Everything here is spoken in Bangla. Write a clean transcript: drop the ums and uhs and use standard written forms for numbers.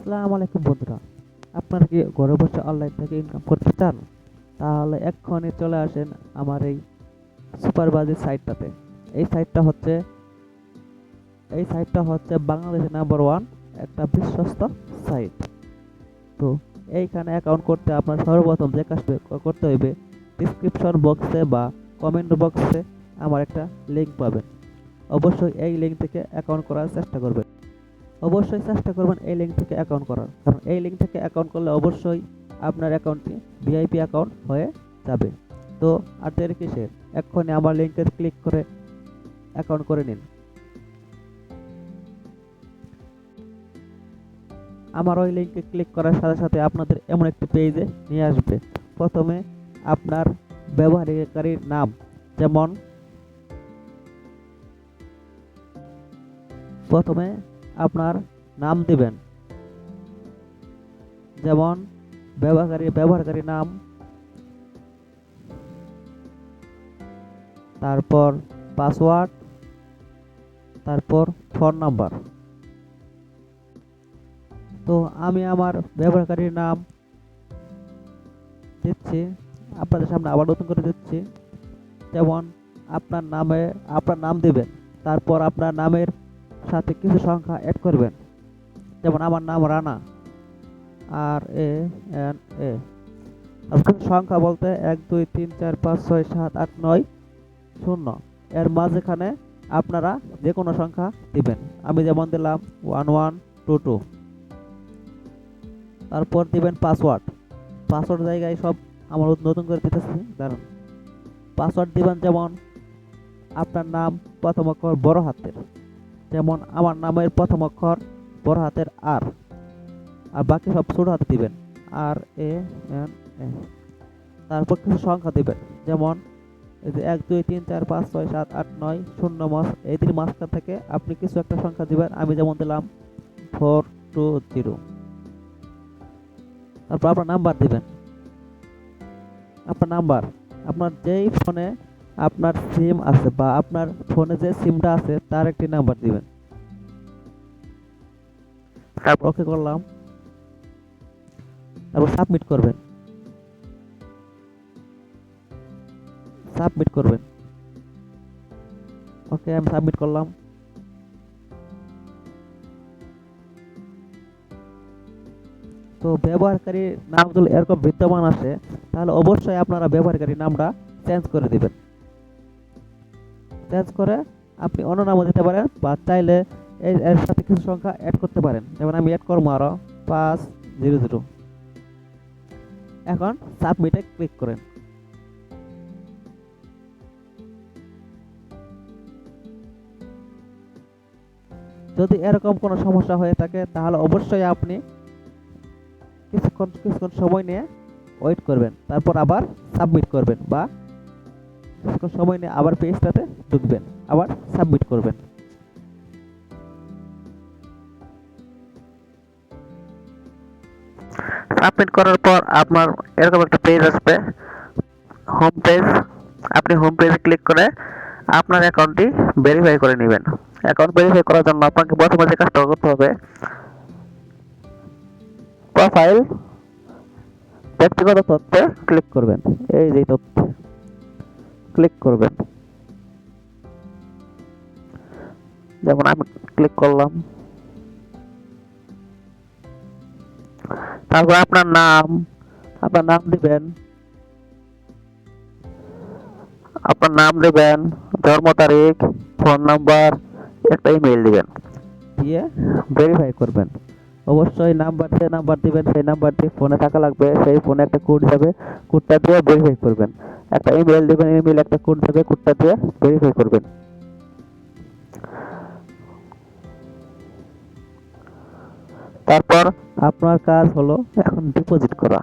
আসসালামু আলাইকুম বন্ধুরা, আপনারা কি ঘরে বসে অনলাইন থেকে ইনকাম করতে চান? তাহলে এক্ষুনি চলে আসেন আমার এই সুপারবাজি সাইটটাতে। এই সাইটটা হচ্ছে এই সাইটটা হচ্ছে বাংলাদেশের নাম্বার ওয়ান একটা বিশ্বস্ত সাইট। তো এইখানে অ্যাকাউন্ট করতে আপনার সর্বপ্রথম যে কাজটা করতে হইবে, ডিসক্রিপশন বক্সে বা কমেন্ট বক্সে আমার একটা লিঙ্ক পাবেন। অবশ্যই এই লিঙ্ক থেকে অ্যাকাউন্ট করার চেষ্টা করবেন। অবশ্যই চেষ্টা করবেন এই লিঙ্ক থেকে অ্যাকাউন্ট করার, কারণ এই লিঙ্ক থেকে অ্যাকাউন্ট করলে অবশ্যই আপনার অ্যাকাউন্টটি ভিআইপি অ্যাকাউন্ট হয়ে যাবে। তো আর দেরি কিসের, এক্ষুনি আমার লিঙ্কে ক্লিক করে অ্যাকাউন্ট করে নিন। আমার ওই লিঙ্কে ক্লিক করার সাথে সাথে আপনাদের এমন একটি পেজে নিয়ে আসবে। প্রথমে আপনার ব্যবহারকারীর নাম, যেমন প্রথমে আপনার নাম দিবেন, যেমন ব্যবহারকারী নাম, তারপর পাসওয়ার্ড, তারপর ফোন নাম্বার। তো আমি আমার ব্যবহারকারীর নাম দিচ্ছি, আপনাদের সামনে আবার নতুন করে দিচ্ছি। যেমন আপনার নাম দিবেন, তারপর আপনার নামের সাথে কিছু সংখ্যা অ্যাড করবেন। যেমন আমার নাম রানা, RANA। আর কিছু সংখ্যা বলতে 1 2 3 4 5 6 7 8 9 0। এর মাঝখানে আপনারা যে কোনো সংখ্যা দিবেন। আমি যেমন দিলাম 1 1 2 2। তারপর দিবেন পাসওয়ার্ড জায়গায় সব আমার নতুন করে দিতেছি, দাঁড়ান। পাসওয়ার্ড দিবেন যেমন আপনার নাম প্রথম অক্ষর বড় হাতের, যেমন আমার নামের প্রথম অক্ষর বড় হাতের আর বাকি সব ছোট হাতে দিবেন, RANA। তারপর কিছু সংখ্যা দিবেন, যেমন এই যে 1 2 3 4 5 6 7 8 9 0 এই তিন মাঝখান থেকে আপনি কিছু একটা সংখ্যা দিবেন। আমি যেমন দিলাম 420। তারপর আপনার নাম্বার দিবেন, আপনার যেই ফোনে আপনার সিম আছে বা আপনার ফোনে যে সিমটা আছে তার একটি নাম্বার দিবেন। তারপর ওকে করলাম, তারপর সাবমিট করবেন। ওকে, আমি সাবমিট করলাম। তো ব্যবহারকারী নাম যদি এরকম বিদ্যমান আসে, তাহলে অবশ্যই আপনারা ব্যবহারকারী নামটা চেঞ্জ করে দিবেন। চেঞ্জ করে আপনি অন্য নামও দিতে পারেন, বা চাইলে এর সাথে কিছু সংখ্যা অ্যাড করতে পারেন। যেমন আমি অ্যাড করবো আরো 500। এখন সাবমিটে ক্লিক করেন। যদি এরকম কোনো সমস্যা হয়ে থাকে, তাহলে অবশ্যই আপনি কিছুক্ষণ সময় নিয়ে ওয়েট করবেন, তারপর আবার সাবমিট করবেন, বা কিছুক্ষণ সময় নিয়ে আবার পেজটাতে ঢুকবেন, আবার সাবমিট করবেন। সাবমিট করার পর আপনার এরকম একটা পেজ আসবে, হোম পেজ। আপনি হোম পেজে ক্লিক করে আপনার অ্যাকাউন্টটি ভেরিফাই করে নেবেন। অ্যাকাউন্ট ভেরিফাই করার জন্য আপনাকে প্রথমে যে কাজটা করতে হবে, প্রোফাইল ব্যক্তিগত তথ্যে ক্লিক করবেন। এই যে তথ্য ক্লিক করবেন, যেমন আমি ক্লিক করলাম। তারপর আপনার নাম দিবেন, জন্ম তারিখ, ফোন নাম্বার, একটা ইমেল দিবেন, দিয়ে ভেরিফাই করবেন। অবশ্যই নাম্বার দিবেন, সেই নাম্বারটি ফোনে থাকা লাগবে। সেই ফোনে একটা কোড যাবে, কোডটা দিয়ে ভেরিফাই করবেন। একটা ইমেল দিবেন, ইমেল একটা কোড যাবে, কোডটা দিয়ে ভেরিফাই করবেন। তারপর আপনার কাজ হলো এখন ডিপোজিট করা।